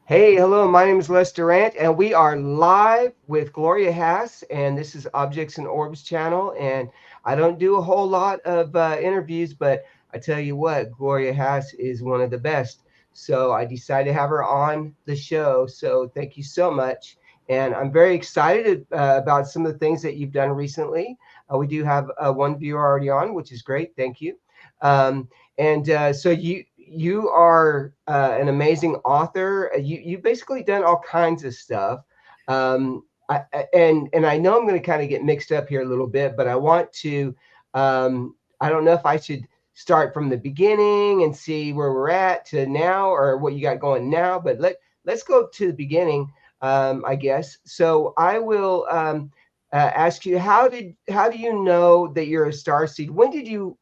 Hey, hello, my name is Les Durant, and we are live with Gloria Hass, and this is Objects and Orbs channel. And I don't do a whole lot of interviews, but I tell you what, Gloria Hass is one of the best. So I decided to have her on the show. So thank you so much. And I'm very excited about some of the things that you've done recently. We do have one viewer already on, which is great. Thank you. And so you are an amazing author. You've basically done all kinds of stuff. And I know I'm going to kind of get mixed up here a little bit, but I want to. I don't know if I should start from the beginning and see where we're at to now, or what you got going now. But let's go to the beginning, I guess. So I will ask you, how do you know that you're a star seed? When did you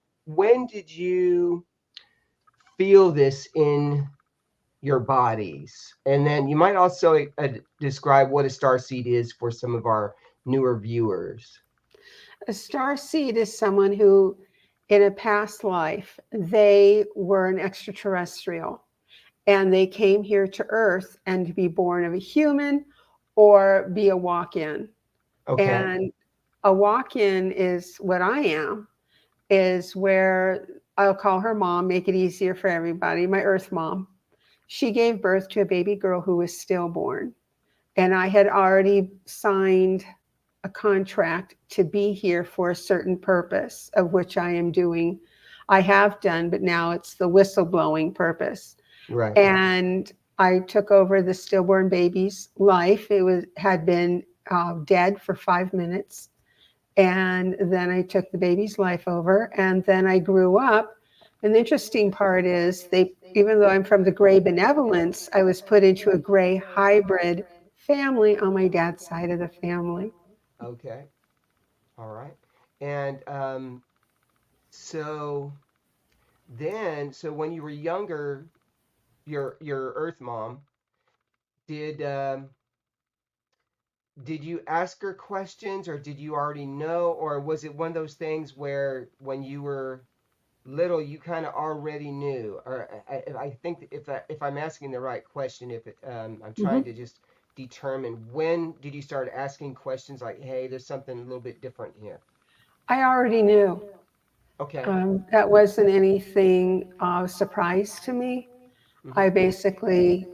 feel this in your bodies? And then you might also describe what a star seed is for some of our newer viewers. A star seed is someone who, in a past life, they were an extraterrestrial and they came here to Earth and to be born of a human or be a walk in. Okay. And a walk in is what I am, is where I'll call her mom, make it easier for everybody, my Earth mom. She gave birth to a baby girl who was stillborn. And I had already signed a contract to be here for a certain purpose, of which I am doing, I have done, but now it's the whistleblowing purpose. Right. And I took over the stillborn baby's life. It had been dead for 5 minutes. And then I took the baby's life over, and then I grew up. And the interesting part is, even though I'm from the gray benevolence, I was put into a gray hybrid family on my dad's side of the family. Okay. All right. And so so when you were younger, your Earth mom did did you ask her questions, or did you already know, or was it one of those things where when you were little you kind of already knew? Or I think if I'm asking the right question, if I'm trying Mhm. to just determine, when did you start asking questions like, hey, there's something a little bit different here? I already knew. Okay. That wasn't anything surprise to me. I Hmm. basically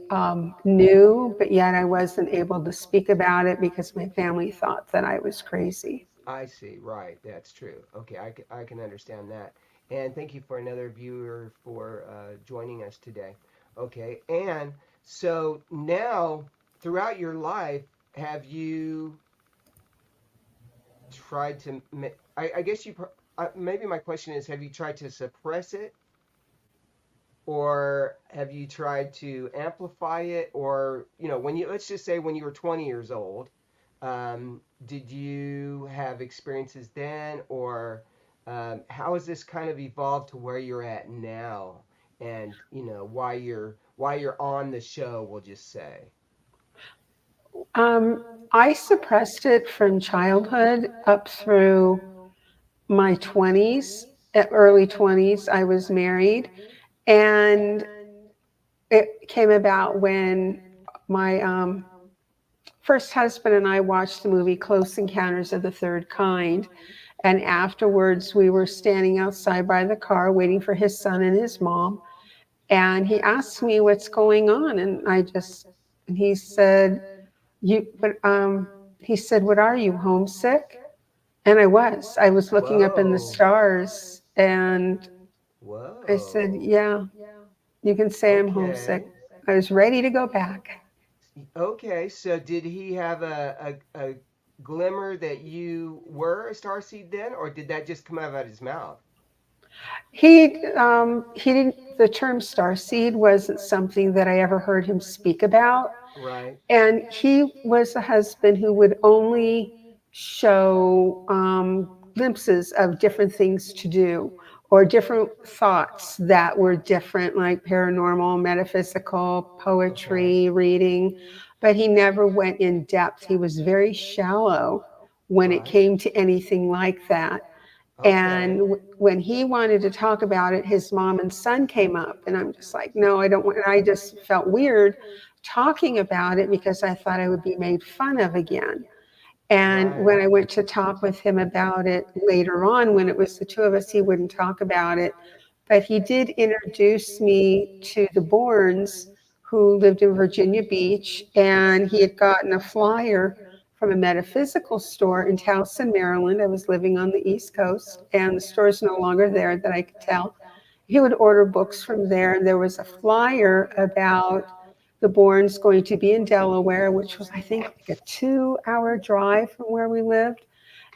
knew, but yet I wasn't able to speak about it because my family thought that I was crazy. I see. Right. That's true. Okay. I can understand that. And thank you for another viewer for joining us today. Okay. And so now, throughout your life, have you tried to, I guess maybe my question is, have you tried to suppress it, or have you tried to amplify it? Or, when you, let's just say when you were 20 years old, did you have experiences then, or how has this kind of evolved to where you're at now, and why you're on the show, we'll just say. Um, I suppressed it from childhood up through my 20s. At early 20s, I was married, and it came about when my first husband and I watched the movie Close Encounters of the Third Kind. And afterwards, we were standing outside by the car waiting for his son and his mom. And he asked me what's going on. And he said, he said, what are you, homesick? And I was looking up in the Whoa. stars. And I said, Whoa. yeah, you can say I'm homesick. Okay. I was ready to go back. Okay, so did he have a glimmer that you were a starseed then, or did that just come out of his mouth? He didn't, the term starseed wasn't something that I ever heard him speak about. Right. And he was a husband who would only show glimpses of different things to do or different thoughts that were different, like paranormal, metaphysical, Okay. poetry, reading. But he never went in depth. He was very shallow when it Right. came to anything like that. And Okay. when he wanted to talk about it, his mom and son came up, and I'm just like, no, I don't want. And I just felt weird. talking about it because I thought I would be made fun of again. And Right. when I went to talk with him about it later on, when it was the two of us, he wouldn't talk about it. But he did introduce me to the Bournes, who lived in Virginia Beach, and he had gotten a flyer from a metaphysical store in Towson, Maryland. I was living on the East Coast, and the store is no longer there that I could tell. He would order books from there, and there was a flyer about the Bournes going to be in Delaware, which was, I think, like a 2-hour drive from where we lived.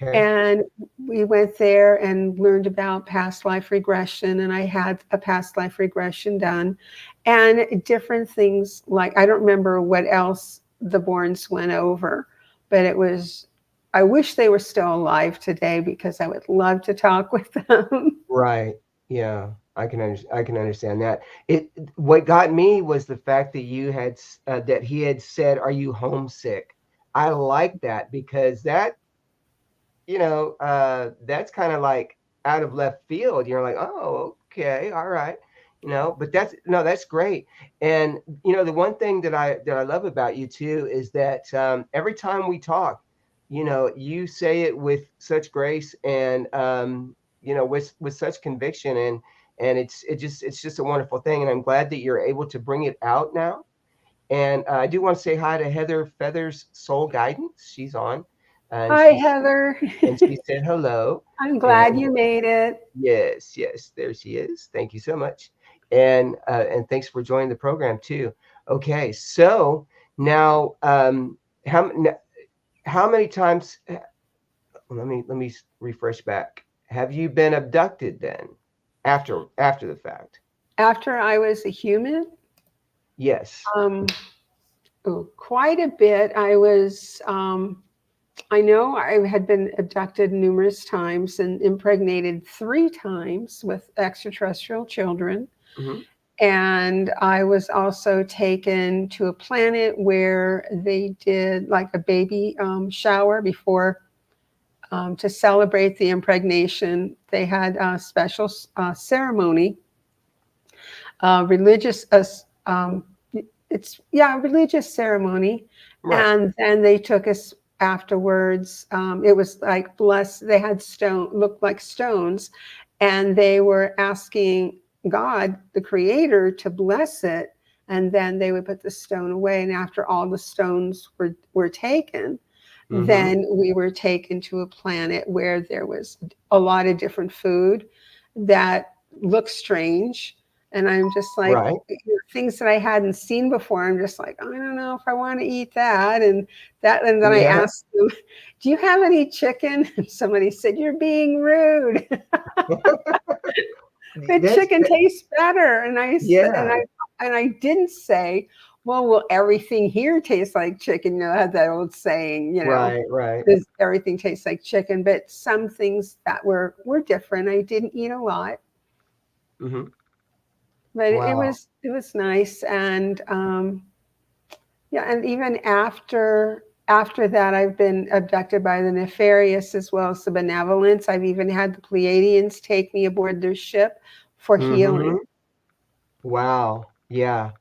Okay. And we went there and learned about past life regression, and I had a past life regression done, and different things like, I don't remember what else the Bournes went over, but it was, I wish they were still alive today because I would love to talk with them. Right. Yeah. I can understand that. What got me was the fact that that he had said, "Are you homesick?" I like that because that's kind of like out of left field. You're like, "Oh, okay, all right." But that's great. And the one thing that I love about you too is that every time we talk, you say it with such grace and with such conviction, and it's just a wonderful thing, and I'm glad that you're able to bring it out now. And I do want to say hi to Heather Feathers Soul Guidance. She's on, and Hi, Heather. she said hello. I'm glad And you made it. yes, yes, there she is. Thank you so much, and thanks for joining the program too. Okay, so now how many times? Let me refresh back. Have you been abducted then? After the fact? After I was a human, Yes. um, quite a bit. I know I had been abducted numerous times and impregnated 3 times with extraterrestrial children. Hmm. And I was also taken to a planet where they did like a baby shower before, to celebrate the impregnation. They had a special ceremony, religious, it's, yeah, religious ceremony. Right. And then they took us afterwards. It was like blessed. They had looked like stones, and they were asking God, the creator, to bless it. And then they would put the stone away. And after all the stones were taken, Hmm. then we were taken to a planet where there was a lot of different food that looked strange. And I'm just like, Right. things that I hadn't seen before. I'm just like, I don't know if I want to eat that. And then I Yeah. asked them, do you have any chicken? And somebody said, you're being rude. But That's chicken tastes better. yeah. And I didn't say, well, will everything here taste like chicken? I had that old saying, Right. Right. does everything taste like chicken? But some things that were different. I didn't eat a lot, Hmm. but Wow. it was nice. And yeah, and even after that, I've been abducted by the nefarious as well as the benevolence. I've even had the Pleiadians take me aboard their ship for Hmm. healing. Wow. Yeah.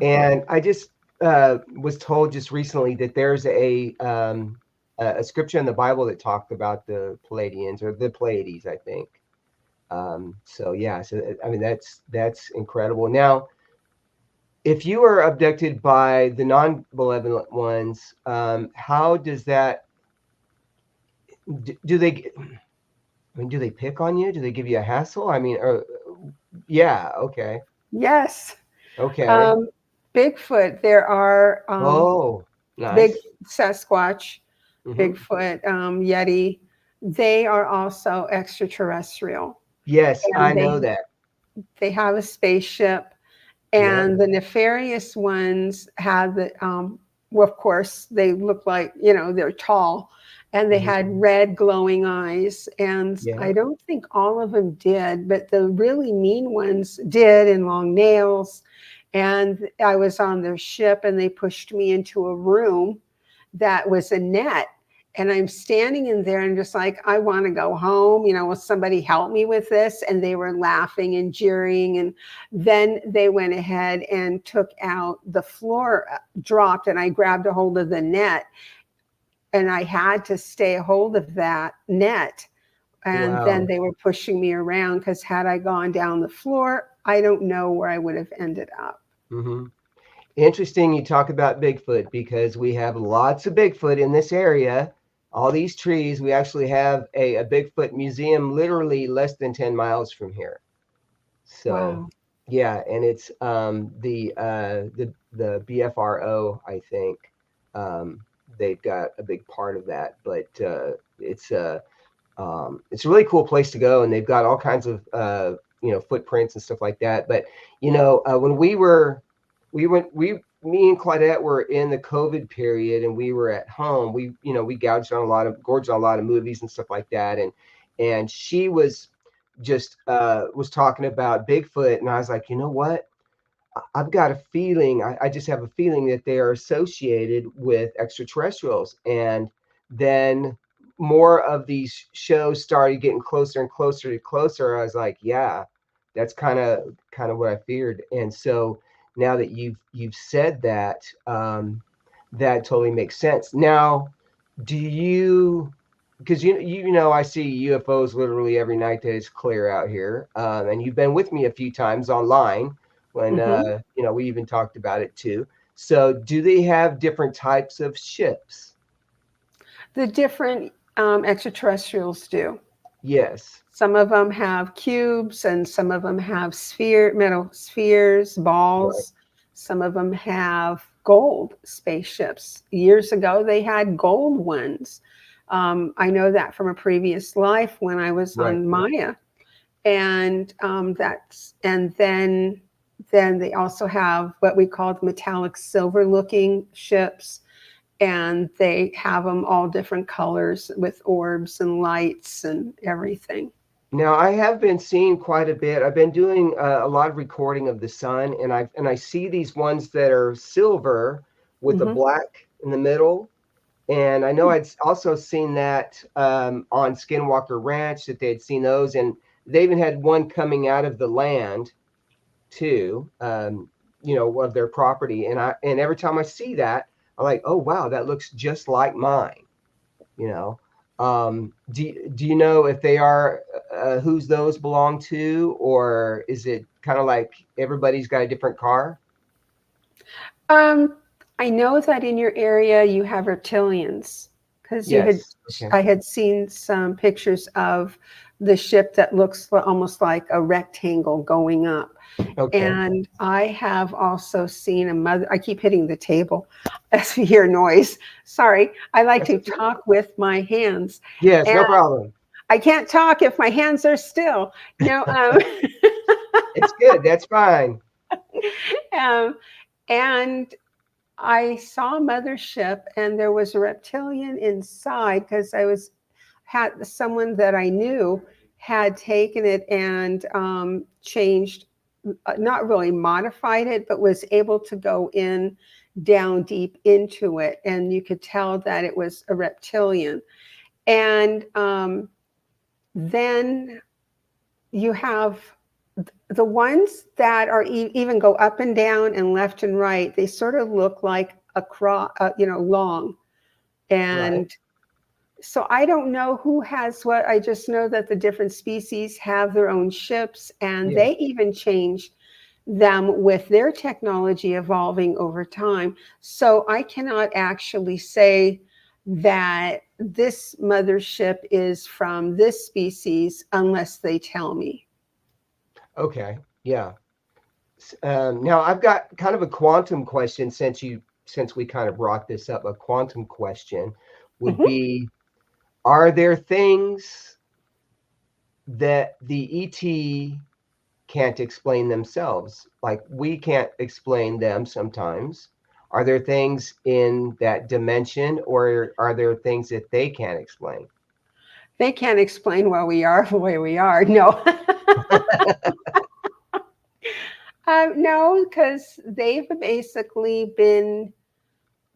And I just was told just recently that there's a scripture in the Bible that talked about the Palladians or the Pleiades, I think. So yeah, so I mean that's incredible. Now, if you are abducted by the non-malevolent ones, how does that do they? I mean, do they pick on you? Do they give you a hassle? I mean, yeah, okay, Yes. okay. Um, Bigfoot, there are Oh, big nice. Sasquatch, Hmm. Bigfoot, Yeti. They are also extraterrestrial, Yes, I and know that. they have a spaceship. Yeah. And the nefarious ones have the, well, of course, they look like, they're tall, and they Hmm. had red glowing eyes. And Yeah. I don't think all of them did, but the really mean ones did, and long nails. And I was on their ship, and they pushed me into a room that was a net. And I'm standing in there and just like, I want to go home. Will somebody help me with this? And they were laughing and jeering. And then they went ahead and took out the floor, dropped, and I grabbed a hold of the net. And I had to stay a hold of that net. And then Wow. they were pushing me around because had I gone down the floor, I don't know where I would have ended up. Hmm. Interesting you talk about Bigfoot because we have lots of Bigfoot in this area. All these trees. We actually have a Bigfoot museum literally less than 10 miles from here. So Wow. yeah, and it's the BFRO, I think. Um, they've got a big part of that, but it's a really cool place to go, and they've got all kinds of footprints and stuff like that. But when me and Claudette were in the COVID period, and we were at home. We gorged on a lot of movies and stuff like that, and she was just was talking about Bigfoot, and I was like, you know what? I've got a feeling, I just have a feeling that they are associated with extraterrestrials. And then more of these shows started getting closer and closer to closer. I was like, yeah, that's kind of what I feared. And so now that you've said that, that totally makes sense. Now, do you? Because I see UFOs literally every night that it's clear out here, and you've been with me a few times online when Hmm. we even talked about it too. So, do they have different types of ships? The different extraterrestrials do. Yes. Some of them have cubes, and some of them have metal spheres, Right. balls. Some of them have gold spaceships. Years ago, they had gold ones. I know that from a previous life when I was Right. on Maya, and then they also have what we call the metallic silver looking ships, and they have them all different colors with orbs and lights and everything. Now, I have been seeing quite a bit. I've been doing a lot of recording of the sun, and I see these ones that are silver with a Hmm. black in the middle. And I know I'd also seen that on Skinwalker Ranch, that they had seen those, and they even had one coming out of the land too, of their property. And every time I see that, I'm like, oh wow, that looks just like mine. You know, do you know if they are whose those belong to, or is it kind of like everybody's got a different car? Um, I know that in your area you have reptilians because Yes. Okay. I had seen some pictures of the ship that looks almost like a rectangle going up. Okay. And I have also seen a mother. I keep hitting the table as you hear noise. Sorry. I like That's to okay. talk with my hands. Yes. And No problem. I can't talk if my hands are still. No, It's good. That's fine. um, and I saw a mothership and there was a reptilian inside because had someone that I knew had taken it and changed, not really modified it, but was able to go in down deep into it. And you could tell that it was a reptilian. And then you have the ones that are even go up and down and left and right. They sort of look like a cross, long. Right. And so I don't know who has what. I just know that the different species have their own ships, and Yeah. they even changed them with their technology evolving over time. So I cannot actually say that this mothership is from this species unless they tell me. Okay. Yeah. Now I've got kind of a quantum question since we kind of brought this up. A quantum question would Mhm. be: are there things that the ET can't explain themselves? Like we can't explain them sometimes. Are there things in that dimension, or are there things that they can't explain? They can't explain why we are the way we are. No. No, because they've basically been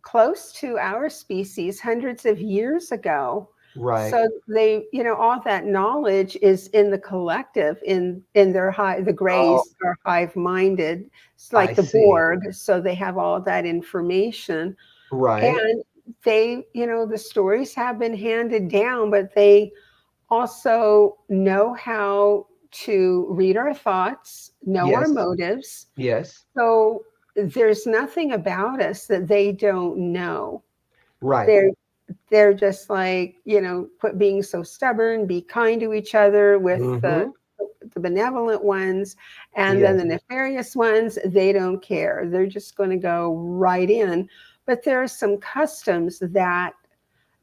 close to our species hundreds of years ago. Right. So they, all that knowledge is in the collective, in their hive. The Oh, Greys are hive-minded. It's I like the see. Borg, so they have all that information. Right. And they, the stories have been handed down, but they also know how to read our thoughts, know our Yes. motives. Yes. So there's nothing about us that they don't know. Right. They're they're just like, quit being so stubborn, be kind to each other with the Mm-hmm. benevolent ones, and then Yes. the nefarious ones, they don't care. They're just going to go right in. But there are some customs that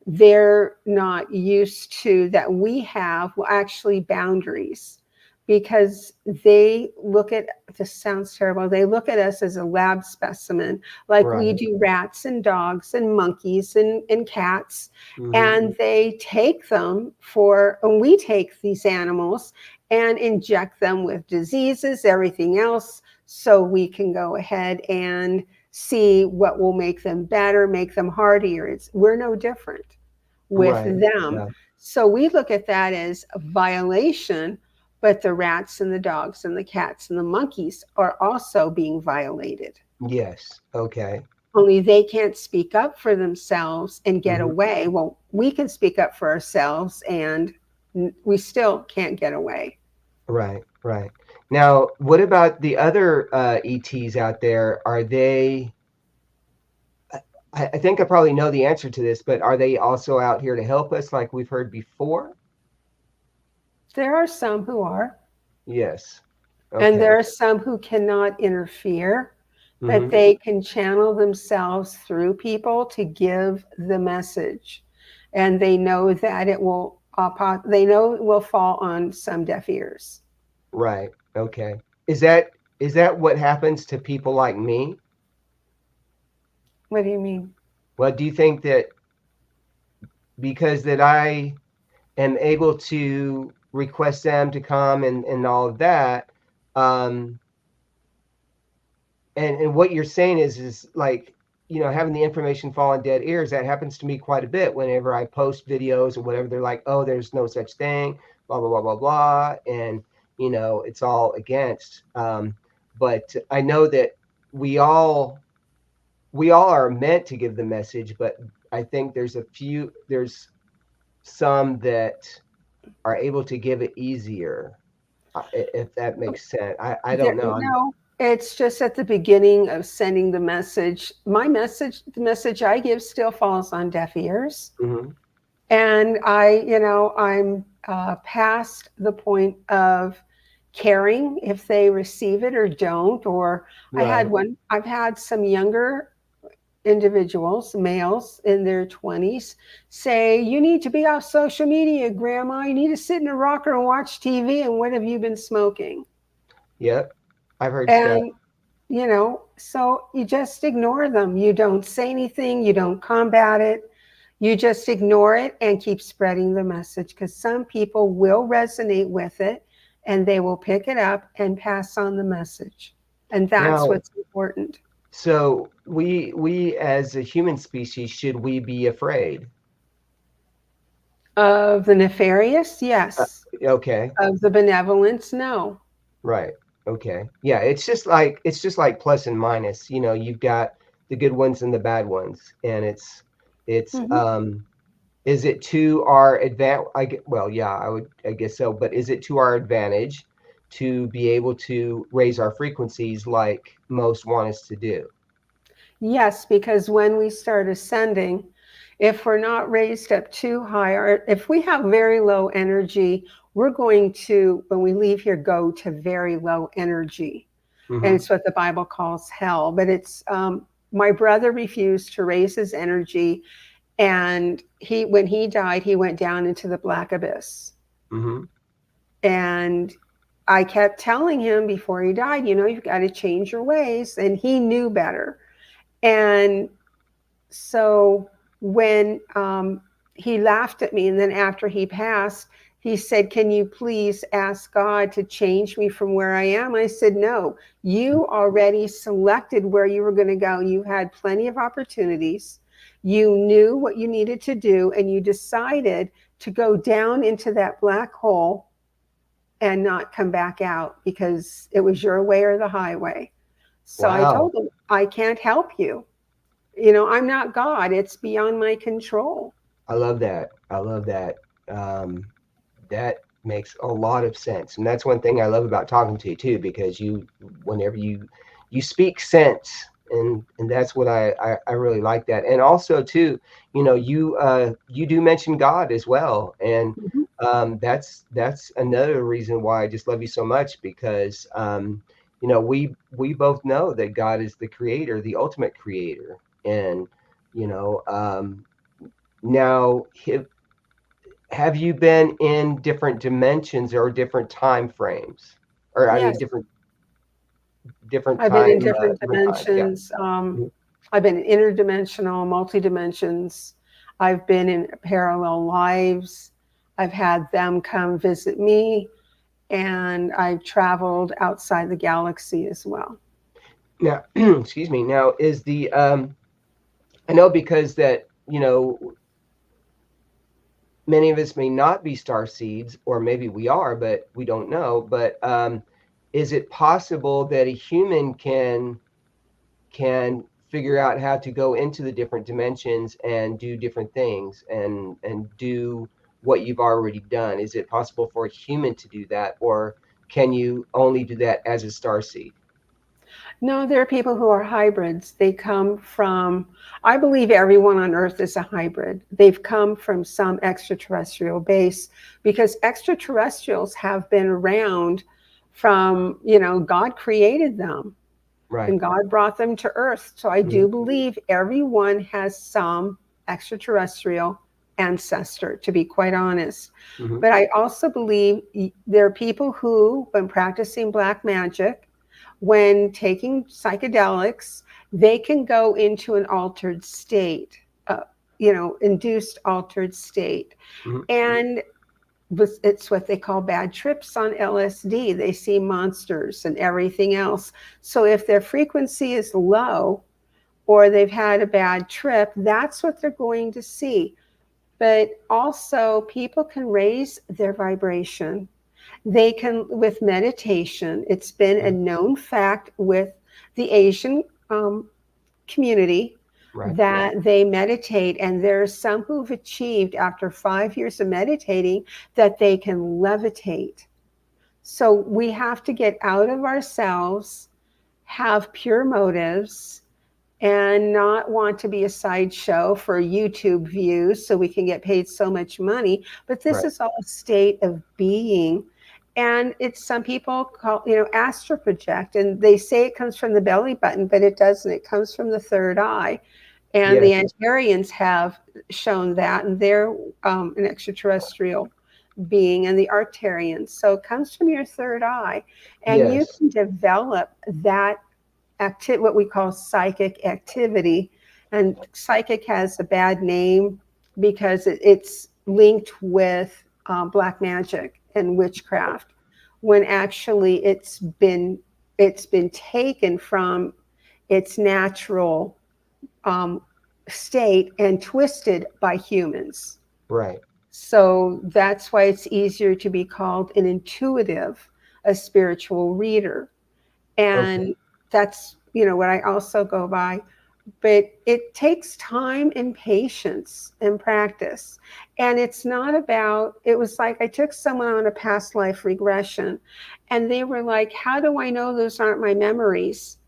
they're not used to that we have, well, actually boundaries, because they look at, this sounds terrible, they look at us as a lab specimen, like we Right. do rats and dogs and monkeys and cats. Mm-hmm. And they take them for, and we take these animals and inject them with diseases, everything else, so we can go ahead and see what will make them better, make them hardier. We're no different with Right. them. Yeah. So we look at that as a violation, but the rats and the dogs and the cats and the monkeys are also being violated. Yes. Okay. Only they can't speak up for themselves and get Mm-hmm. away. Well, we can speak up for ourselves and we still can't get away. Right. Right. Now, what about the other ETs out there? Are they? I think I probably know the answer to this, but are they also out here to help us, like we've heard before? There are some who are, Yes. and Okay. there are some who cannot interfere, but Mm-hmm. they can channel themselves through people to give the message. And they know that it will, they know it will fall on some deaf ears. Right. Okay. Is that is that what happens to people like me? What do you mean? Well, do you think that because that I am able to request them to come and all of that, um, and what you're saying is like, having the information fall on dead ears, that happens to me quite a bit whenever I post videos or whatever. They're like, oh, there's no such thing, blah blah blah blah blah, and it's all against. But I know that we all we all are meant to give the message, but I think there's some that are able to give it easier, if that makes sense. I don't know. No, it's just at the beginning of sending the message. My message, the message I give, still falls on deaf ears. Mhm. And I'm past the point of caring if they receive it or don't. Or Right. I've had some younger individuals, males in their 20s, say, "You need to be off social media, Grandma. You need to sit in a rocker and watch TV. And what have you been smoking?" Yep. I've heard stuff. And so you just ignore them. You don't say anything, you don't combat it, you just ignore it and keep spreading the message, because some people will resonate with it and they will pick it up and pass on the message. And that's Now, what's important. so we as a human species, should we be afraid? Of the nefarious, Uh, yes. okay. Of the benevolence, no. Right. Okay. Yeah, it's just like plus and minus. You've got the good ones and the bad ones, and it's Mhm. is it to our advantage? Well, yeah, I guess so, but is it to our advantage to be able to raise our frequencies like most want us to do? Yes, because when we start ascending, if we're not raised up too high, or if we have very low energy, we're going to, when we leave here, go to very low energy. And Hmm. it's what the Bible calls hell. But my brother refused to raise his energy. And when he died, he went down into the black abyss. Hmm. And I kept telling him before he died, you've got to change your ways. And he knew better. And so when he laughed at me, and then after he passed, He said, "Can you please ask God to change me from where I am?" I said, "No, you already selected where you were going to go. You had plenty of opportunities. You knew what you needed to do, and you decided to go down into that black hole and not come back out because it was your way or the highway." So I Wow. told him, "I can't help you. I'm not God. It's beyond my control." I love that. I love that. Um, that makes a lot of sense, and that's one thing I love about talking to you too, because whenever you speak sense, and that's what I really like that. And also too, you do mention God as well, and Mhm. that's another reason why I just love you so much, because we both know that God is the creator, the ultimate creator, and you know now have you been in different dimensions or different time frames, or I mean Yes, different I've been in time, different different times? Yeah. dimensions. Mhm. I've been interdimensional, multi dimensions. I've been in parallel lives. I've had them come visit me, and I've traveled outside the galaxy as well. Now, excuse me. Now, is the I know, because that many of us may not be star seeds, or maybe we are, but we don't know. But is it possible that a human can figure out how to go into the different dimensions and do different things, and do what you've already done? Is it possible for a human to do that, or can you only do that as a star seed? No, there are people who are hybrids. They come from, I believe everyone on Earth is a hybrid. They've come from some extraterrestrial base because extraterrestrials have been around from, God created them Right. and God brought them to Earth. So I Hmm. do believe everyone has some extraterrestrial ancestor, to be quite honest. Hmm. But I also believe there are people who, when practicing black magic, when taking psychedelics, they can go into an altered state, uh, induced altered state. Hmm. And it's what they call bad trips on LSD. They see monsters and everything else. So if their frequency is low or they've had a bad trip, that's what they're going to see. But also, people can raise their vibration. They can, with meditation, it's been a known fact with the Asian community Right. that they meditate, and there's some who've achieved after 5 years of meditating that they can levitate. So we have to get out of ourselves, have pure motives, and not want to be a sideshow for YouTube views so we can get paid so much money. But this Right. is all a state of being. And it's, some people call, astral project, and they say it comes from the belly button, but it doesn't. It comes from the third eye. And the Yes. Antarians have shown that, and they're an extraterrestrial being, and the Arcturians. So it comes from your third eye, and you Yes. can develop that what we call psychic activity. And psychic has a bad name because it's linked with black magic and witchcraft, when actually it's been taken from its natural um, state and twisted by humans. Right. So that's why it's easier to be called an intuitive, a spiritual reader. Okay. And that's, what I also go by. But it takes time and patience and practice. And it's not about, it was like I took someone on a past life regression, and they were like, "How do I know those aren't my memories?"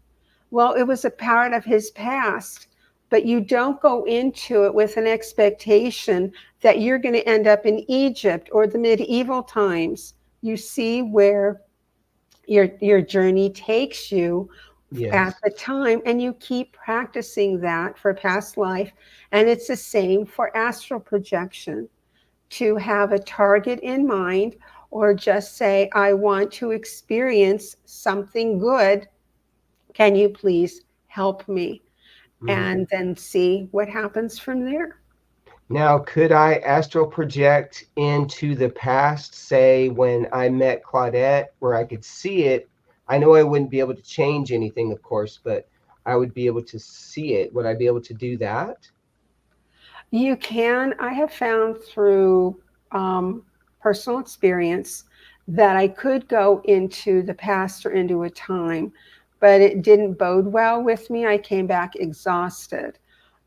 Well, it was a part of his past, but you don't go into it with an expectation that you're going to end up in Egypt or the medieval times. You see where your journey takes you at Yes. the time, and you keep practicing that for past life. And it's the same for astral projection, to have a target in mind, or just say, "I want to experience something good. Can you please help me?" Hmm. And then see what happens from there. Now, could I astral project into the past, say when I met Claudette, where I could see it? I know I wouldn't be able to change anything, of course, but I would be able to see it. Would I be able to do that? You can. I have found through um, personal experience that I could go into the past or into a time, but it didn't bode well with me. I came back exhausted.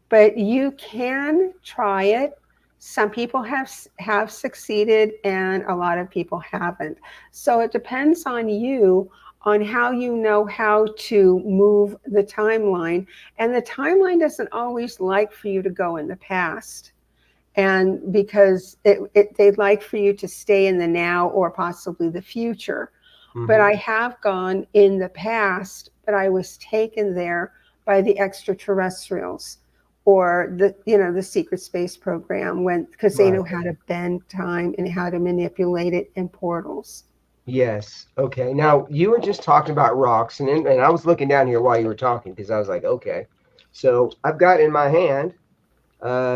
But you can try it. Some people have succeeded, and a lot of people haven't. So it depends on you on how you know how to move the timeline. And the timeline doesn't always like for you to go in the past, and because they'd like for you to stay in the now or possibly the future. But Hmm. I have gone in the past, but I was taken there by the extraterrestrials or the secret space program, when because they know Right. how to bend time and how to manipulate it in portals. Yes. Okay. Now, you were just talking about rocks, and I was looking down here while you were talking because I was like, okay. So I've got in my hand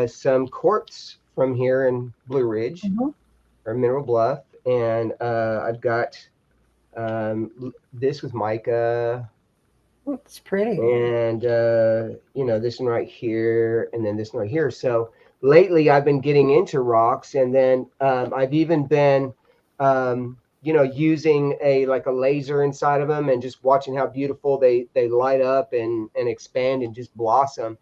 some quartz from here in Blue Ridge Mhm. or Mineral Bluff, and I've got this with mica, It's pretty. and this one right here, and then this one right here. So lately I've been getting into rocks, and then I've even been using a laser inside of them and just watching how beautiful they light up and expand and just blossom.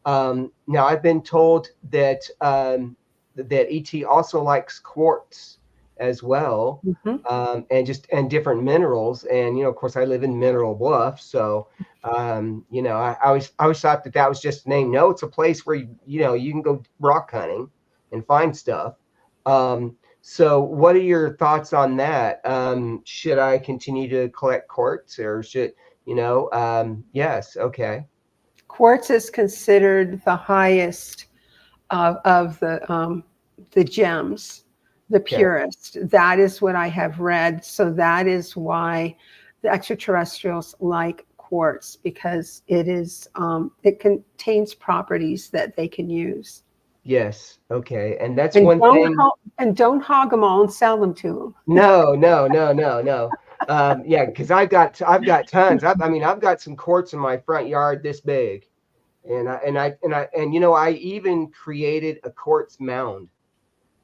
Now I've been told that that ET also likes quartz as well, Hmm. and different minerals. And of course, I live in Mineral Bluff, so I always thought that was just a name. No, it's a place where you can go rock hunting and find stuff. Um, so, what are your thoughts on that? Should I continue to collect quartz, or should yes, okay, Quartz is considered the highest of the gems, the okay, purest. That is what I have read. So that is why the extraterrestrials like quartz, because it contains properties that they can use. yes, okay, and that's And one thing. don't hog them all and sell them to No, no, no, no, no. Yeah, because I've got tons. I mean, I've got some quartz in my front yard this big, and I even created a quartz mound. them.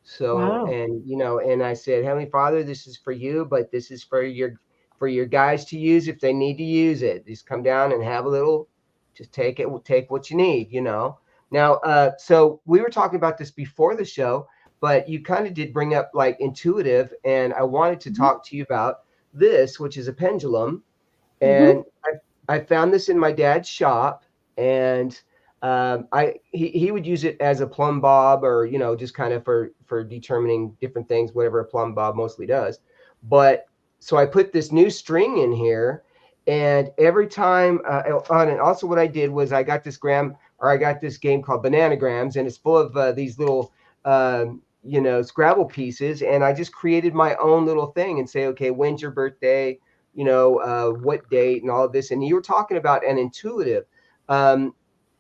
So, Wow. and I said, Heavenly Father, this is for you, but this is for your guys to use if they need to use it. Just come down and have a little, just take what you need. Now, so we were talking about this before the show, but you kind of did bring up like intuitive, and I wanted to Mhm. talk to you about this, which is a pendulum. Mhm. And I found this in my dad's shop, and he would use it as a plumb bob, or just kind of for determining different things, whatever a plumb bob mostly does. But so I put this new string in here, and every time on and also what I did was I got this game called Bananagrams, and it's full of these little Scrabble pieces, and I just created my own little thing and say, okay, when's your birthday? What date and all of this. And you were talking about an intuitive. Um,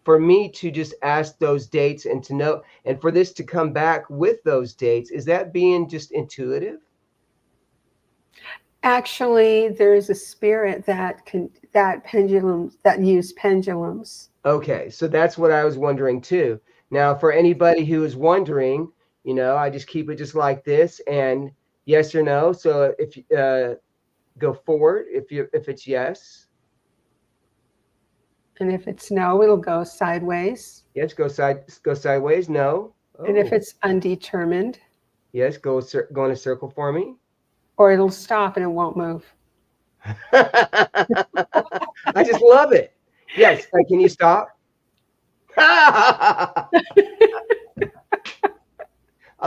for me to just ask those dates and to know, and for this to come back with those dates, is that being just intuitive? Actually, there is a spirit that use pendulums. Okay, so that's what I was wondering too. Now, for anybody who is wondering, I just keep it just like this, and yes or no. So if go forward, if it's yes, And if it's no, it'll go sideways. yes, go sideways. No, And if oh, it's undetermined, yes, go in a circle for me. or it'll stop and it won't move. I just love it. Yes. Can you stop? I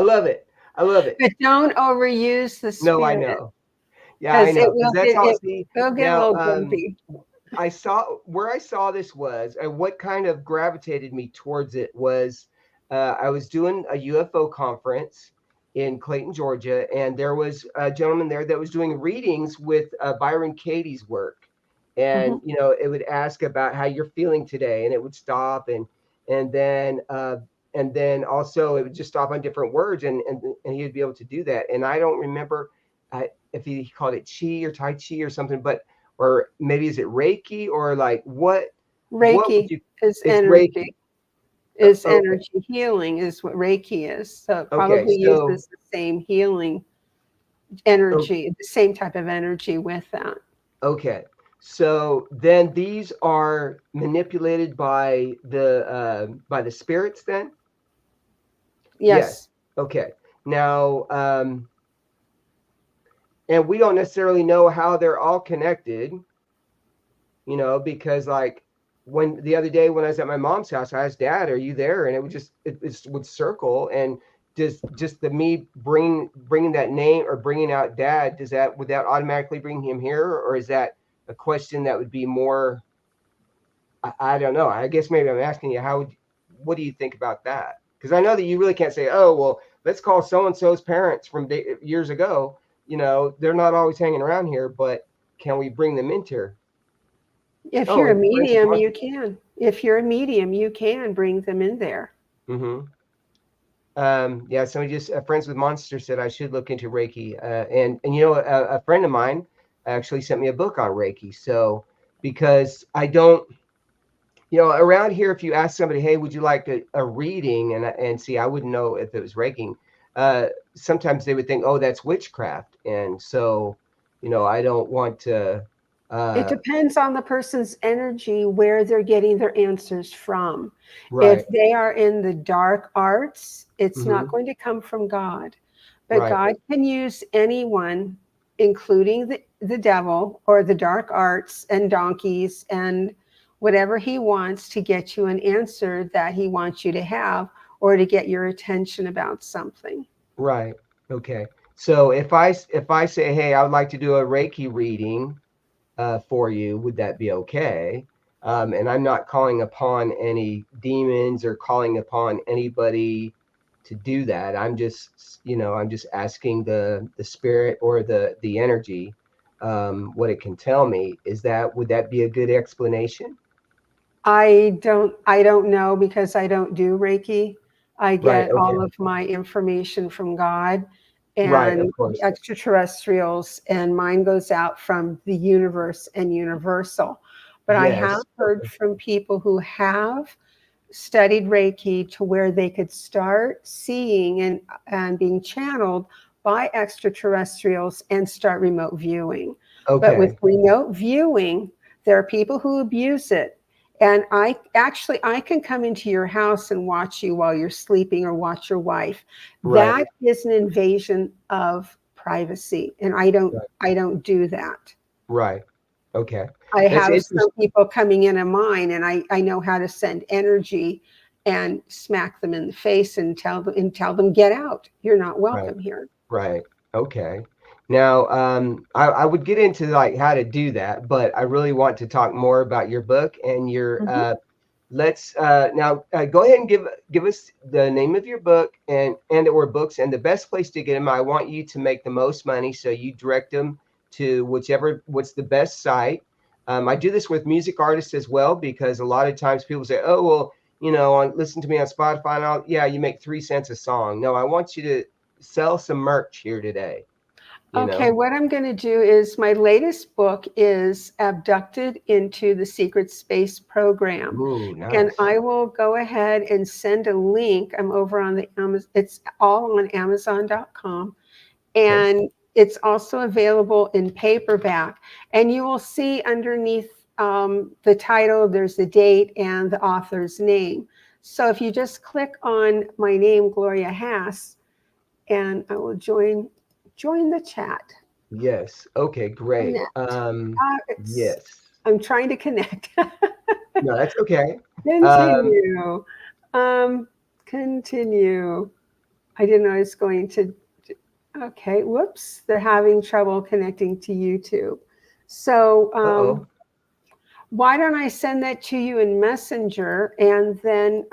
love it. I love it. But don't overuse the No, I spirit, know. Yeah, I because know. Because that's all. See, it'll get a now, little grumpy. where I saw this was, and what kind of gravitated me towards it was, I was doing a UFO conference in Clayton, Georgia, and there was a gentleman there that was doing readings with Byron Katie's work. Mhm. And it would ask about how you're feeling today, and it would stop, and then and then also it would just stop on different words, and he would be able to do that. And I don't remember if he called it chi or tai chi or something, but or maybe is it Reiki or like what would Reiki you? is It's Reiki. energy, is Okay. energy healing, is what Reiki is. So it Okay. probably So uses the same healing o- energy, the same type of energy with that. okay. So then these are manipulated by the spirits then? Yes. Yes. Okay. Now, and we don't necessarily know how they're all connected, because like when the other day when I was at my mom's house, I asked Dad, "Are you there?" And it would circle, and just the me bringing that name or bringing out Dad, would that automatically bring him here, or is that a question that would be more? I don't know. I guess maybe I'm asking you what do you think about that? Because I know that you really can't say, oh well, let's call so and so's parents from years ago. They're not always hanging around here, but can we bring them into here? If Oh, you're a and for instance, medium, you can. If you're a medium, you can bring them in there. mm-hmm. Yeah, somebody just friends with Monster said I should look into Reiki. And a friend of mine actually sent me a book on Reiki. So because I don't, around here, if you ask somebody, hey, would you like a reading, and see, I wouldn't know if it was Reiki. Sometimes they would think, oh, that's witchcraft, and so I don't want to. It Uh, depends on the person's energy, where they're getting their answers from. right. If they are in the dark arts, it's Mm-hmm. not going to come from God. But Right. God can use anyone, including the devil or the dark arts and donkeys and whatever he wants to get you an answer that he wants you to have or to get your attention about something. Right. Okay. So if I say, hey, I would like to do a Reiki reading for you, would that be okay? And I'm not calling upon any demons or calling upon anybody to do that. I'm just asking the spirit or the energy, what it can tell me. Would that be a good explanation? I don't know because I don't do Reiki. I Right. get Okay. all of my information from God Right. and Of the course. extraterrestrials, and mine goes out from the universe and universal. But I have Yes. heard from people who have studied Reiki to where they could start seeing and being channeled by extraterrestrials and start remote viewing. But with Okay. remote viewing, there are people who abuse it. And I can come into your house and watch you while you're sleeping or watch your wife. Right. That is an invasion of privacy. And Right. I don't do that. Right. Okay. I That's have interesting. some people coming in of mine, and I know how to send energy and smack them in the face and tell them get out. You're not Right. welcome here. Right. Okay. Now, I would get into like how to do that, but I really want to talk more about your book and your. Mhm. Let's now go ahead and give us the name of your book and or books and the best place to get them. I want you to make the most money, so you direct them to what's the best site. I do this with music artists as well because a lot of times people say, "Oh, well, listen to me on Spotify and all." Yeah, you make 3 cents a song. No, I want you to sell some merch here today, you Okay, know? what I'm going to do is my latest book is Abducted into the Secret Space Program. Ooh, And nice. I will go ahead and send a link. I'm over on the Amazon, it's all on Amazon.com. Okay. And it's also available in paperback. And you will see underneath the title, there's the date and the author's name. So if you just click on my name, Gloria Hass, and I will join the chat. Yes. Okay, great. Connect. It's, Yes. I'm trying to connect. No, that's okay. Um, Continue. Um, continue. I didn't know I was going to. Okay, whoops. They're having trouble connecting to YouTube. So uh-oh. why don't I send that to you in Messenger and then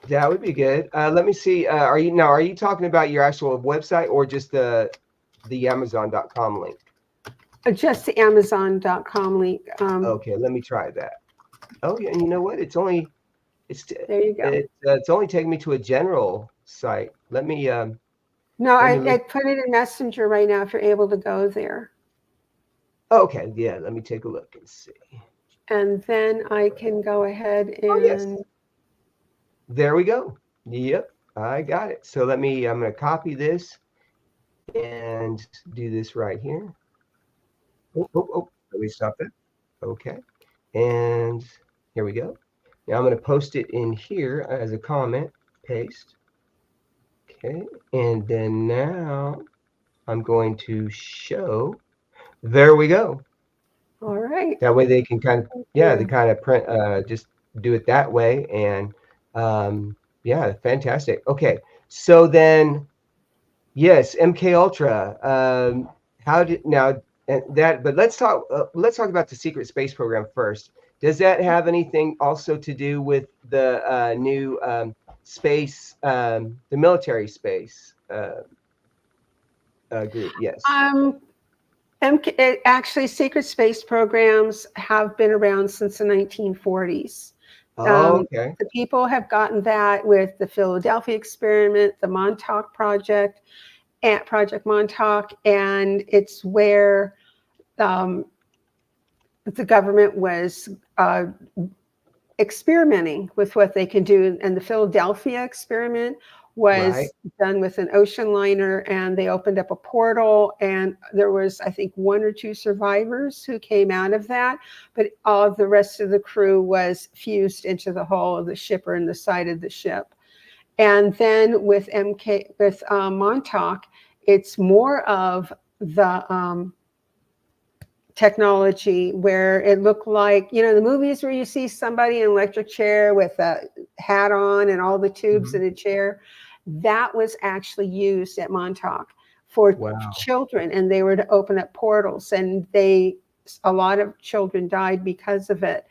That would be good. Let me see. Are you talking about your actual website or just the Amazon.com link? just the Amazon.com link. Okay, let me try that. Oh, yeah, and you know what? It's only There you go. It's only taking me to a general site. No, Let me I look. put it in Messenger right now if you're able to go there. Okay, yeah, let me take a look and see. And then I can go ahead Oh, yes. and There we go. Yep, I got it. So I'm going to copy this and do this right here. Oh, let me stop that. Okay. And here we go. Now I'm going to post it in here as a comment. Paste. Okay. And then now I'm going to show. There we go. all right. That way they can kind of, Thank yeah, they you. kind of print, just do it that way. And yeah, fantastic. Okay. So then, yes, MKUltra. How did now and that? But let's talk. Let's talk about the secret space program first. Does that have anything also to do with the new space, the military space group? Yes. Um, actually, secret space programs have been around since the 1940s. Oh, Um, okay. the people have gotten that with the Philadelphia experiment, the Montauk Project, and Project Montauk, and it's where um, the government was experimenting with what they can do. And the Philadelphia experiment Right. was done with an ocean liner, and they opened up a portal, and there was, I think, one or two survivors who came out of that, but all the rest of the crew was fused into the hull of the ship or in the side of the ship. And then with Montauk, it's more of the technology where it looked like, the movies where you see somebody in an electric chair with a hat on and all the tubes Mhm. in a chair. That was actually used at Montauk for Wow. children, and they were to open up portals, and a lot of children died because of it.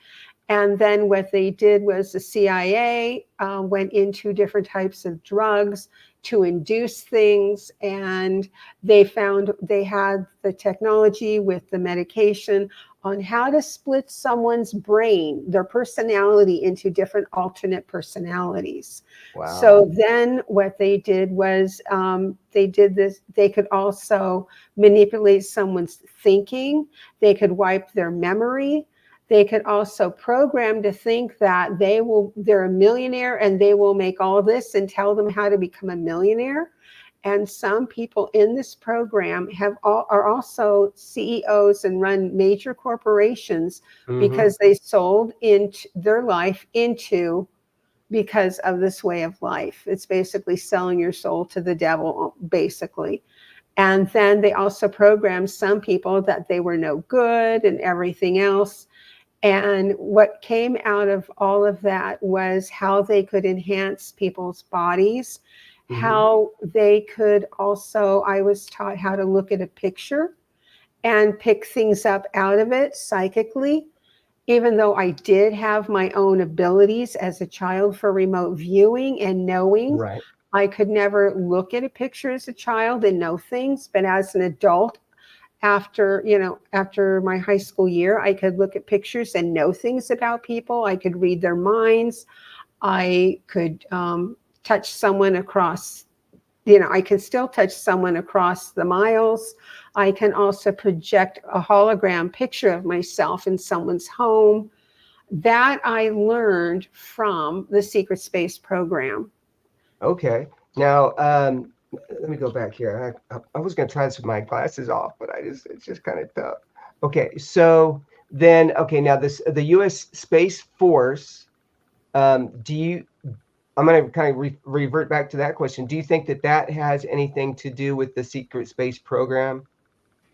And then what they did was the CIA went into different types of drugs to induce things. And they found they had the technology with the medication on how to split someone's brain, their personality, into different alternate personalities. Wow. So then what they did was they did this, they could also manipulate someone's thinking, they could wipe their memory. They could also program to think that they're a millionaire and they will make all this and tell them how to become a millionaire. And some people in this program are also CEOs and run major corporations Hmm. because they sold into their life into because of this way of life. It's basically selling your soul to the devil, basically. And then they also programmed some people that they were no good and everything else. And what came out of all of that was how they could enhance people's bodies, Hmm. how they could also, I was taught how to look at a picture and pick things up out of it psychically. Even though I did have my own abilities as a child for remote viewing and knowing, Right. I could never look at a picture as a child and know things. But as an adult, after my high school year, I could look at pictures and know things about people. I could read their minds. I could touch someone across, I can still touch someone across the miles. I can also project a hologram picture of myself in someone's home. That I learned from the Secret Space program. Okay. Now, let me go back here. I was going to try this with my glasses off, but it's just kind of tough. Okay. So then, okay, now the U.S. Space Force, I'm going to kind of revert back to that question. Do you think that that has anything to do with the secret space program?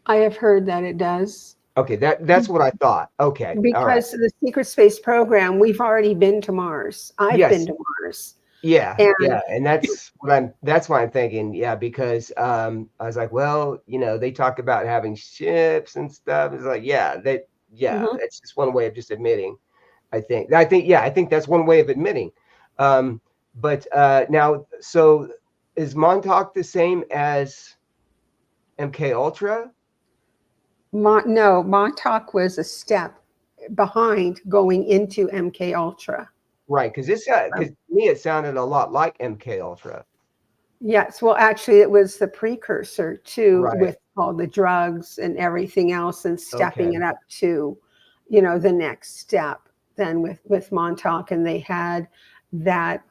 I have heard that it does. Okay, that's what I thought. Okay. All right. Because of the Secret Space program, we've already been to Mars. I've been Yes. to Mars. Yeah, And yeah, and that's why I'm thinking, yeah, because I was like, well, they talk about having ships and stuff. It's like, yeah, mhm. it's just one way of just admitting. I think that's one way of admitting. Um, but now, so is Montauk the same as MK Ultra? No, Montauk was a step behind going into MK Ultra. Right, because to me it sounded a lot like MK Ultra. Yes, well, actually, it was the precursor to Right. with all the drugs and everything else, and stepping Okay. it up to, the next step. Then with Montauk, and they had that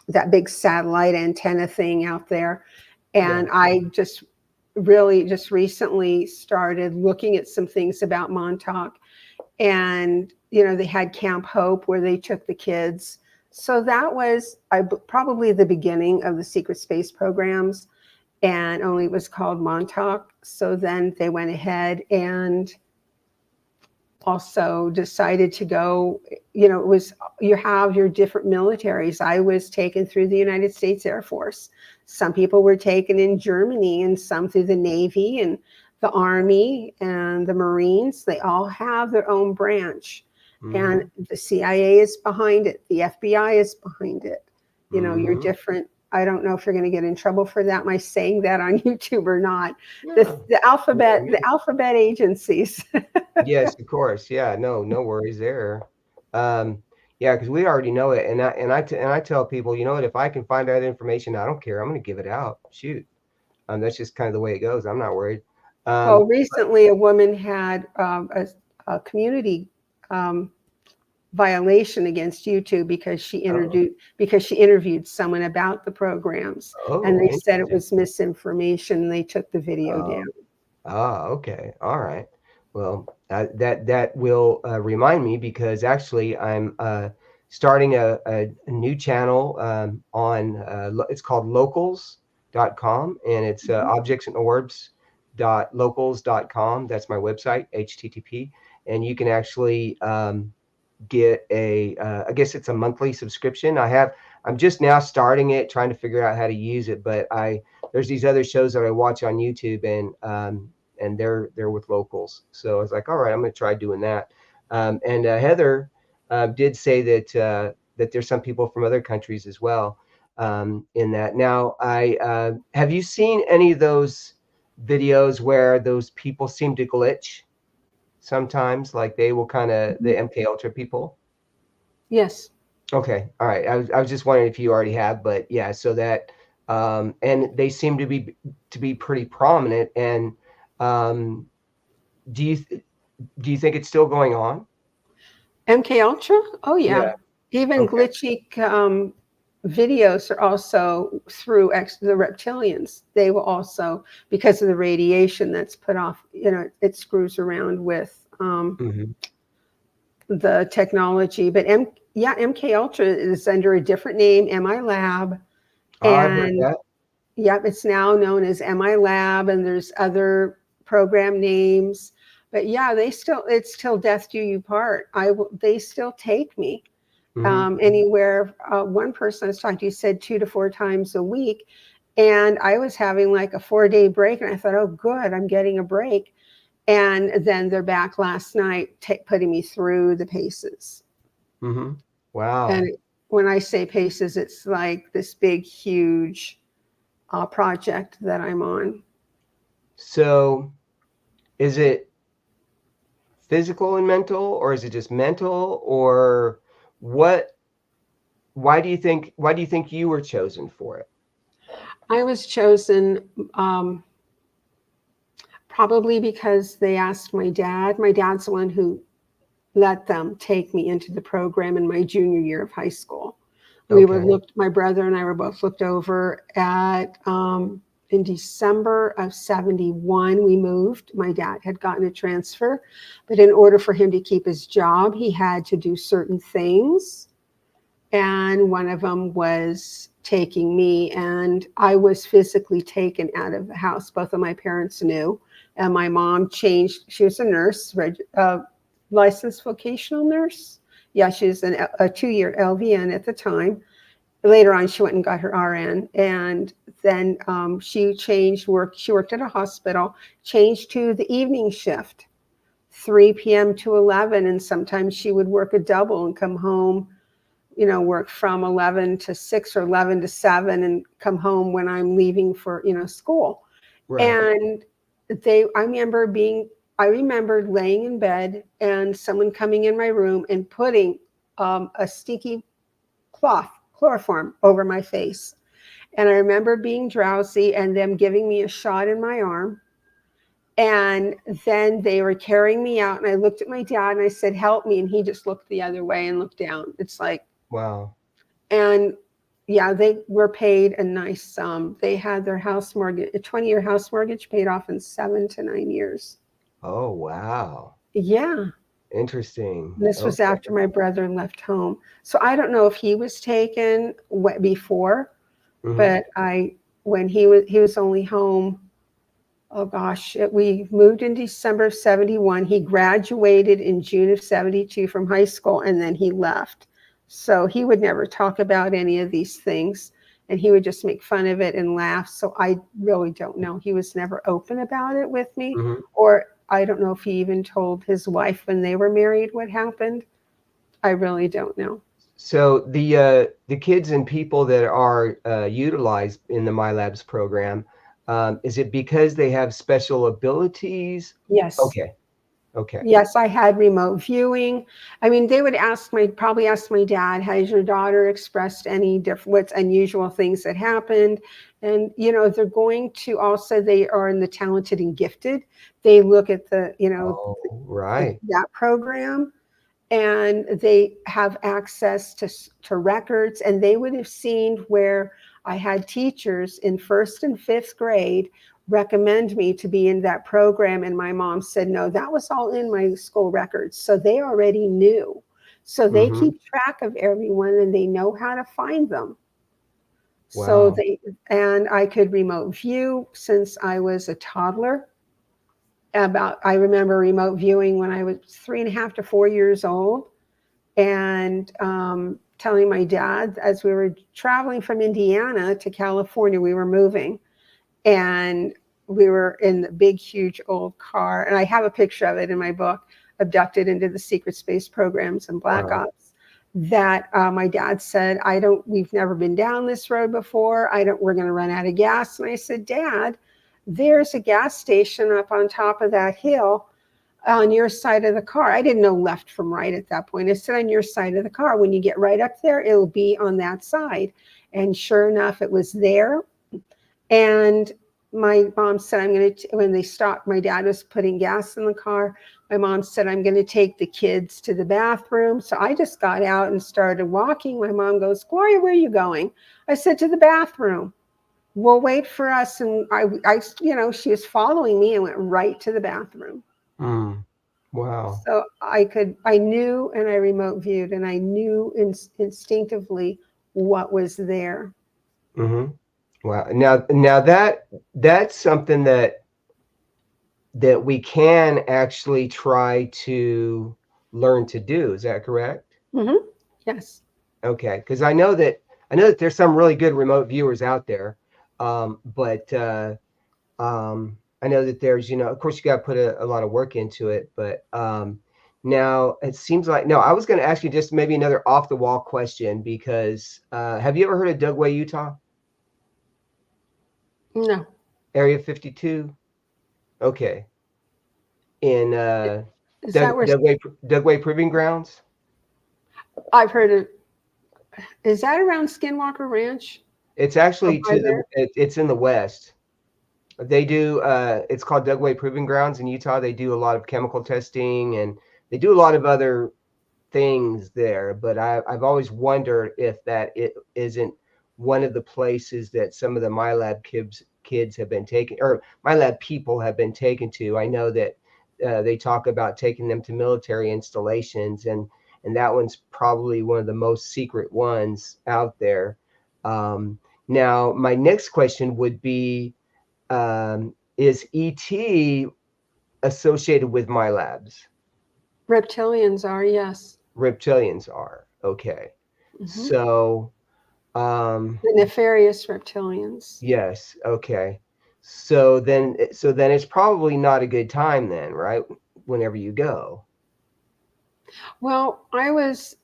that big satellite antenna thing out there, Yeah. and I just really just recently started looking at some things about Montauk, and they had Camp Hope where they took the kids. So that was probably the beginning of the secret space programs, and only it was called Montauk. So then they went ahead and also decided to go, it was, you have your different militaries. I was taken through the United States Air Force. Some people were taken in Germany, and some through the Navy and the Army and the Marines. They all have their own branch. And Mm-hmm. the CIA is behind it. The FBI is behind it. You're Mm-hmm. different. I don't know if you're going to get in trouble for that, my saying that on YouTube or not. The, Yeah. the I alphabet, mean, the alphabet agencies. yes, of course. Yeah, no worries there. Um, yeah, because we already know it, and I tell people, you know what, if I can find that information, I don't care. I'm going to give it out. Shoot, that's just kind of the way it goes. I'm not worried. Well, Um, recently a woman had a community um, violation against YouTube oh, because she interviewed someone about the programs, and oh, they said it interesting. was misinformation. And they took the video Oh, down. okay, all right. Well, that will remind me because actually I'm starting a new channel it's called locals.com, and it's Mhm. objects and orbs dot locals.com. That's my website, HTTP, and you can actually get I guess it's a monthly subscription. I'm just now starting it, trying to figure out how to use it, but there's these other shows that I watch on YouTube, and they're with locals. So I was like, all right, I'm going to try doing that. And Heather did say that there's some people from other countries as well in that. Now, I have you seen any of those videos where those people seem to glitch sometimes, like they will kind of the Mhm. MK Ultra people? Yes. Okay, all right. I was just wondering if you already have, but yeah. So that and they seem to be pretty prominent. And um, do you do you think it's still going on? MK Ultra? Oh yeah. Yeah. Even Okay. glitchy videos are also through the reptilians. They will also, because of the radiation that's put off, it screws around with Hmm. the technology. But yeah, MK Ultra is under a different name, MI Lab, I've heard and that. yep, it's now known as MI Lab, and there's other program names. But yeah, it's still death do you part. They still take me Hmm. anywhere. One person I was talking to said 2 to 4 times a week, and I was having like a 4 day break, and I thought, oh, good, I'm getting a break. And then they're back last night, putting me through the paces. Hmm. And Wow. when I say paces, it's like this big, huge project that I'm on. So is it physical and mental, or is it just mental, or what? Why do you think you were chosen for it? I was chosen probably because they asked my dad. My dad's the one who let them take me into the program in my junior year of high school. Okay. My brother and I were both looked over at, in December of 71, we moved. My dad had gotten a transfer, but in order for him to keep his job, he had to do certain things. And one of them was taking me, and I was physically taken out of the house. Both of my parents knew, and my mom changed. She was a nurse, licensed vocational nurse. Yeah, she was a 2 year LVN at the time. Later on, she went and got her RN, and then she changed work. She worked at a hospital, changed to the evening shift, 3 p.m. to 11, and sometimes she would work a double and come home, work from 11 to 6 or 11 to 7, and come home when I'm leaving for, school. Right. And I remembered laying in bed and someone coming in my room and putting a stinky chloroform over my face. And I remember being drowsy and them giving me a shot in my arm. And then they were carrying me out, and I looked at my dad and I said, "Help me." And he just looked the other way and looked down. It's like, Wow. and yeah, they were paid a nice sum. They had their house mortgage, a 20-year house mortgage, paid off in 7 to 9 years. Oh, wow. Yeah. Interesting. This was Okay. after my brother left home. So I don't know if he was taken before, Hmm. but when he was only home, oh gosh, we moved in December of 71. He graduated in June of 72 from high school, and then he left. So he would never talk about any of these things, and he would just make fun of it and laugh. So I really don't know. He was never open about it with me, Hmm. or I don't know if he even told his wife when they were married what happened. I really don't know. So the kids and people that are utilized in the MyLabs program, is it because they have special abilities? Yes. Okay. Okay. Yes, I had remote viewing. I mean, they would probably ask my dad, has your daughter expressed any what's unusual things that happened? And, they're going to also, they are in the talented and gifted. They look at Oh, right. that program, and they have access to records, and they would have seen where I had teachers in first and fifth grade recommend me to be in that program, and my mom said no, that was all in my school records, so they already knew. So they Hmm. keep track of everyone, and they know how to find them. So Wow. they and I could remote view since I was a toddler. I remember remote viewing when I was 3.5 to 4 years old, and telling my dad, as we were traveling from Indiana to California, we were moving, and we were in the big, huge old car. And I have a picture of it in my book, Abducted into the Secret Space Programs and Black Wow. Ops. That my dad said, we've never been down this road before. We're going to run out of gas. And I said, Dad, there's a gas station up on top of that hill on your side of the car. I didn't know left from right at that point. I said, on your side of the car. When you get right up there, it'll be on that side. And sure enough, it was there. And my mom said, when they stopped, my dad was putting gas in the car. My mom said, I'm going to take the kids to the bathroom. So I just got out and started walking. My mom goes, Gloria, where are you going? I said, to the bathroom. Well, wait for us. And she was following me and went right to the bathroom. Mm. Wow. So I knew, and I remote viewed, and I knew instinctively what was there. Hmm. Wow. Now that's something that we can actually try to learn to do. Is that correct? Mm-hmm. Yes. Okay, because I know that there's some really good remote viewers out there, but I know that there's, of course, you got to put a lot of work into it. But now it seems like no. I was going to ask you just maybe another off the wall question because have you ever heard of Dugway, Utah, No. Area 52? Okay, in Is that where Dugway Proving Grounds. I've heard of? Is that around Skinwalker Ranch? It's Or actually by there? it's in the west. They do it's called Dugway Proving Grounds in Utah. They do a lot of chemical testing and they do a lot of other things there. But I've always wondered if it isn't one of the places that some of the MyLab kids have been taken, or MyLab people have been taken to. I know that they talk about taking them to military installations, and that one's probably one of the most secret ones out there. Now, my next question would be, is ET associated with my labs? Reptilians are, yes. Reptilians are. Okay. Hmm. So, The nefarious reptilians. yes. Okay. So then it's probably not a good time then, right? Whenever you go. Well,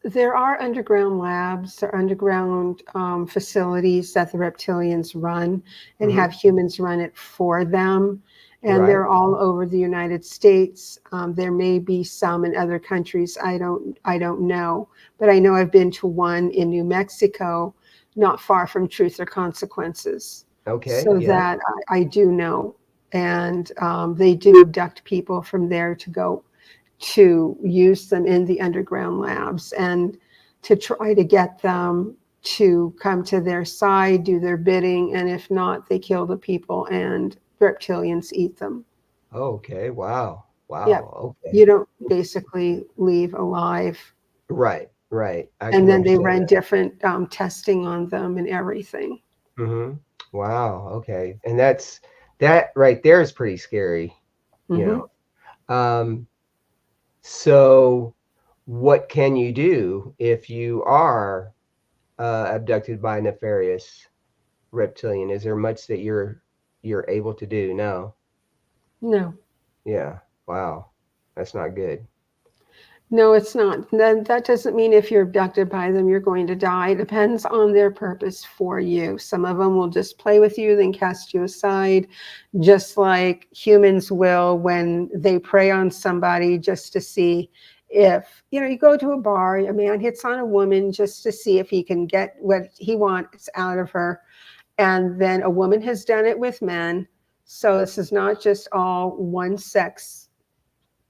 there are underground labs, there are underground facilities that the reptilians run and Hmm. have humans run it for them. and Right. they're all over the United States. There may be some in other countries. I don't know, but I know I've been to one in New Mexico, not far from Truth or Consequences, Okay. so Yeah. that I do know. And they do abduct people from there to go to use them in the underground labs and to try to get them to come to their side, do their bidding, and if not, they kill the people and reptilians eat them. Okay. Wow. Yep. Wow. You Okay. don't basically leave alive. Right. Right. I And can then they understand run that. different testing on them and everything. Hmm. Wow. Okay. And that right there is pretty scary, you Hmm. know. Um, so what can you do if you are abducted by a nefarious reptilian? Is there much that you're able to do? No. No. Yeah. Wow. That's not good. No, it's not. That doesn't mean if you're abducted by them, you're going to die. It depends on their purpose for you. Some of them will just play with you, then cast you aside, just like humans will when they prey on somebody just to see if, you go to a bar, a man hits on a woman just to see if he can get what he wants out of her. And then a woman has done it with men. So this is not just all one sex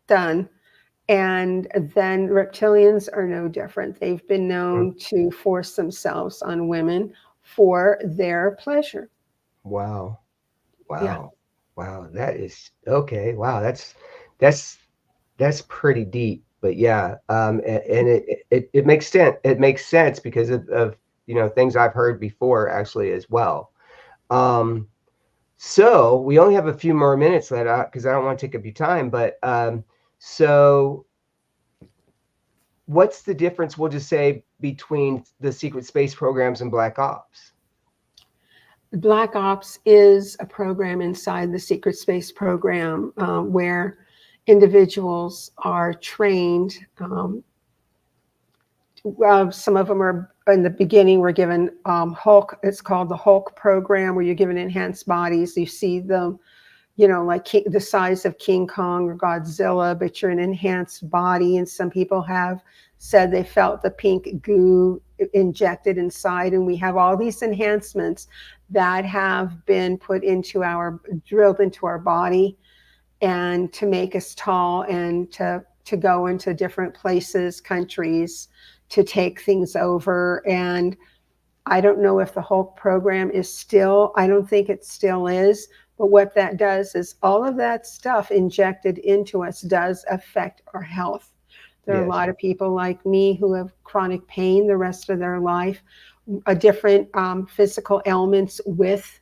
done. And then reptilians are no different. They've been Mhm. known to force themselves on women for their pleasure. Wow. Yeah. Wow. Wow. That is okay. Wow. That's pretty deep. But yeah, and it makes sense. It makes sense because of things I've heard before actually as well. Um, so we only have a few more minutes left because I don't want to take up your time. But so what's the difference? We'll just say between the secret space programs and black ops. Black Ops is a program inside the secret space program where individuals are trained. Some of them are in the beginning were given Hulk. It's called the Hulk program, where you're given enhanced bodies. You see them, like the size of King Kong or Godzilla, but you're an enhanced body. And some people have said they felt the pink goo injected inside. And we have all these enhancements that have been drilled into our body and to make us tall and to go into different places, countries, to take things over. And I don't know if the Hulk program is still, I don't think it still is, but what that does is all of that stuff injected into us does affect our health. There are a Yes. lot of people like me who have chronic pain the rest of their life, a different physical ailments with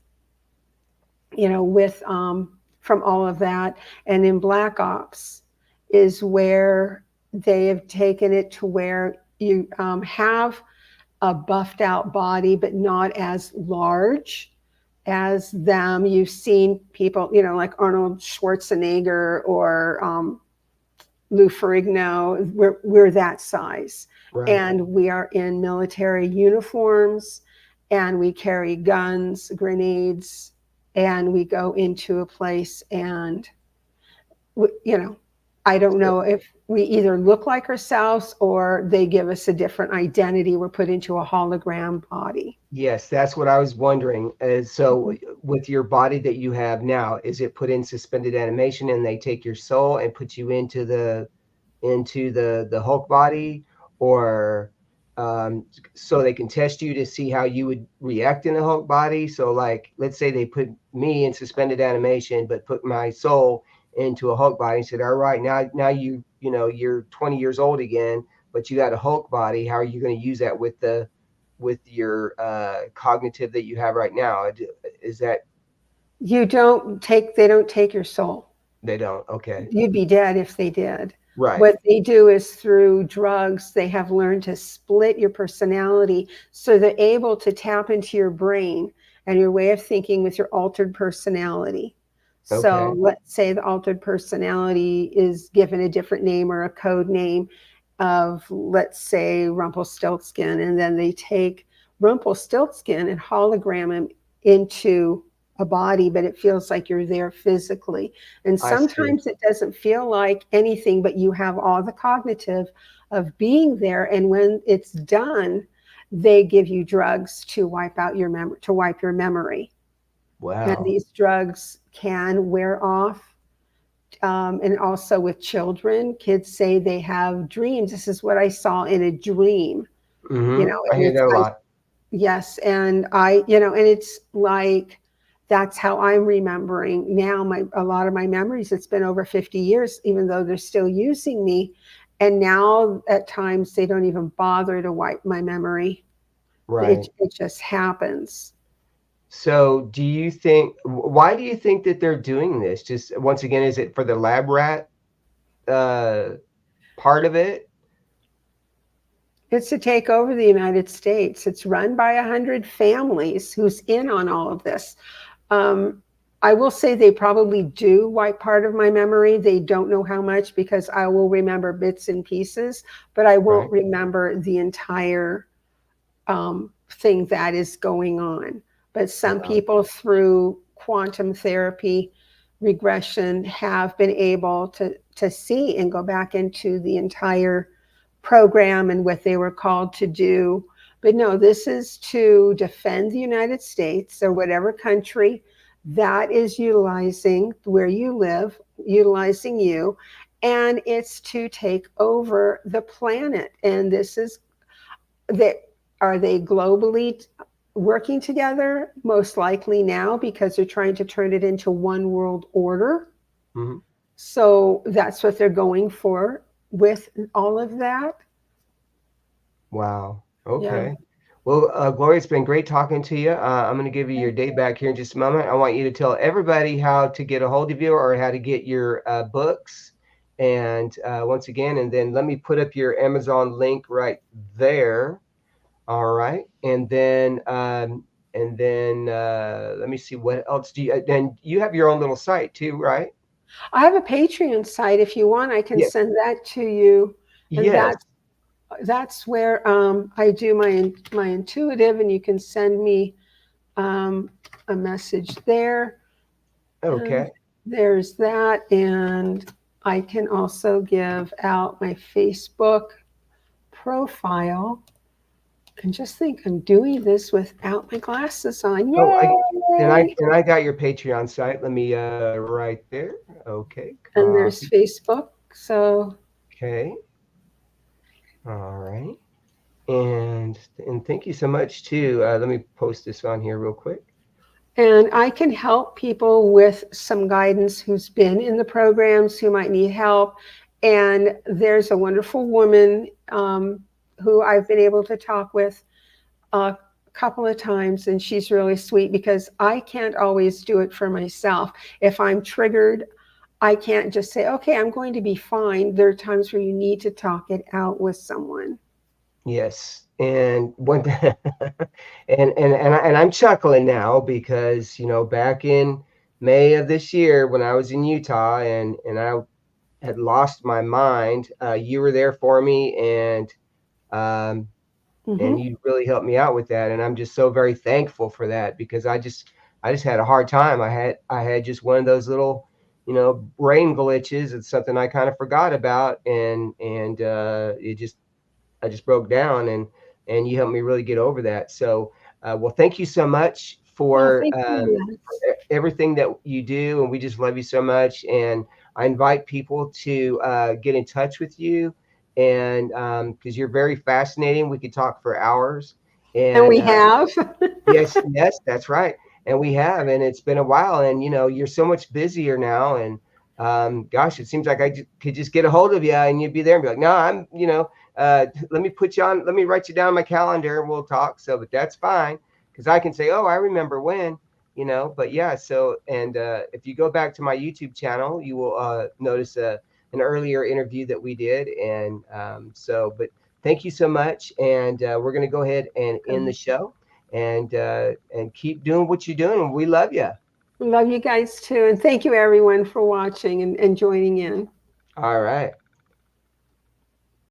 from all of that. And in Black Ops is where they have taken it to where you have a buffed out body, but not as large as them. You've seen people, like Arnold Schwarzenegger or Lou Ferrigno. We're that size. Right. And we are in military uniforms and we carry guns, grenades, and we go into a place and you know, I don't So, know if we either look like ourselves or they give us a different identity. We're put into a hologram body. yes, that's what I was wondering. So Mhm. with your body that you have now, is it put in suspended animation and they take your soul and put you into the Hulk body, or so they can test you to see how you would react in the Hulk body? So like, let's say they put me in suspended animation, but put my soul into a Hulk body and said, all right, now you're 20 years old again, but you got a Hulk body. How are you going to use that with your cognitive that you have right now? Is that They don't take your soul. they don't? Okay. You'd be dead if they did. Right. What they do is through drugs, they have learned to split your personality so they're able to tap into your brain and your way of thinking with your altered personality. So Okay. let's say the altered personality is given a different name or a code name of, let's say, Rumpelstiltskin, and then they take Rumpelstiltskin and hologram him into a body, but it feels like you're there physically. And I see. sometimes it doesn't feel like anything, but you have all the cognitive of being there. And when it's done, they give you drugs to wipe out your memory, to wipe your memory. And Wow. these drugs can wear off. And also with children, kids say they have dreams. This is what I saw in a dream, I and hear it's, that a lot. yes. And and it's like, that's how I'm remembering now a lot of my memories. It's been over 50 years, even though they're still using me. And now at times they don't even bother to wipe my memory. Right. It just happens. So do you think, why do you think that they're doing this? Just once again, is it for the lab rat uh, part of it? It's to take over the United States. It's run by 100 families who's in on all of this. Um, I will say they probably do wipe part of my memory. They don't know how much, because I will remember bits and pieces, but I won't Right. remember the entire thing that is going on. But some Wow. people, through quantum therapy, regression, have been able to see and go back into the entire program and what they were called to do. But no, this is to defend the United States or whatever country that is utilizing where you live, utilizing you. And it's to take over the planet. And this is that, are they globally working together? Most likely now, because they're trying to turn it into one world order. Mhm. So that's what they're going for with all of that. Wow. Yeah. Okay. Well, Gloria, it's been great talking to you. I'm going to give you your date back here in just a moment. I want you to tell everybody how to get a hold of you or how to get your books. And once again, and then let me put up your Amazon link right there. All right. And then let me see what else do you, then you have your own little site too, right? I have a Patreon site. If you want, I can Yes. send that to you. And Yes. that's where I do my intuitive, and you can send me a message there. And Okay. there's that. And I can also give out my Facebook profile. And just think, I'm doing this without my glasses on. Oh, Yay! and I got your Patreon site. Let me right there. Okay, And there's copy. Facebook. So, Okay. All right. And thank you so much too. Let me post this on here real quick. and I can help people with some guidance who's been in the programs, who might need help. And there's a wonderful woman who I've been able to talk with a couple of times, and she's really sweet, because I can't always do it for myself. If I'm triggered, I can't just say, okay, I'm going to be fine. There are times where you need to talk it out with someone. Yes. And one and I'm chuckling now because, back in May of this year when I was in Utah and I had lost my mind, you were there for me um Mm-hmm. and you really helped me out with that, and I'm just so very thankful for that because I just had a hard time. I had just one of those little brain glitches. It's something I kind of forgot about, and I just broke down, and you helped me really get over that. So well, thank you so much Oh, for thank you. everything that you do, and we just love you so much. And I invite people to get in touch with you, and because you're very fascinating, we could talk for hours. And And we have. yes, yes, that's right. And we have, and it's been a while, and you're so much busier now. And gosh, it seems like could just get a hold of you, and you'd be there and be like, no, let me put you on, let me write you down on my calendar, and we'll talk. So, but that's fine because I can say, oh, I remember when. But yeah, so and if you go back to my YouTube channel, you will notice an earlier interview that we did, and but thank you so much, and we're gonna go ahead and end the show and keep doing what you're doing. We love you. Love you guys too. And thank you, everyone, for watching and joining in. All right.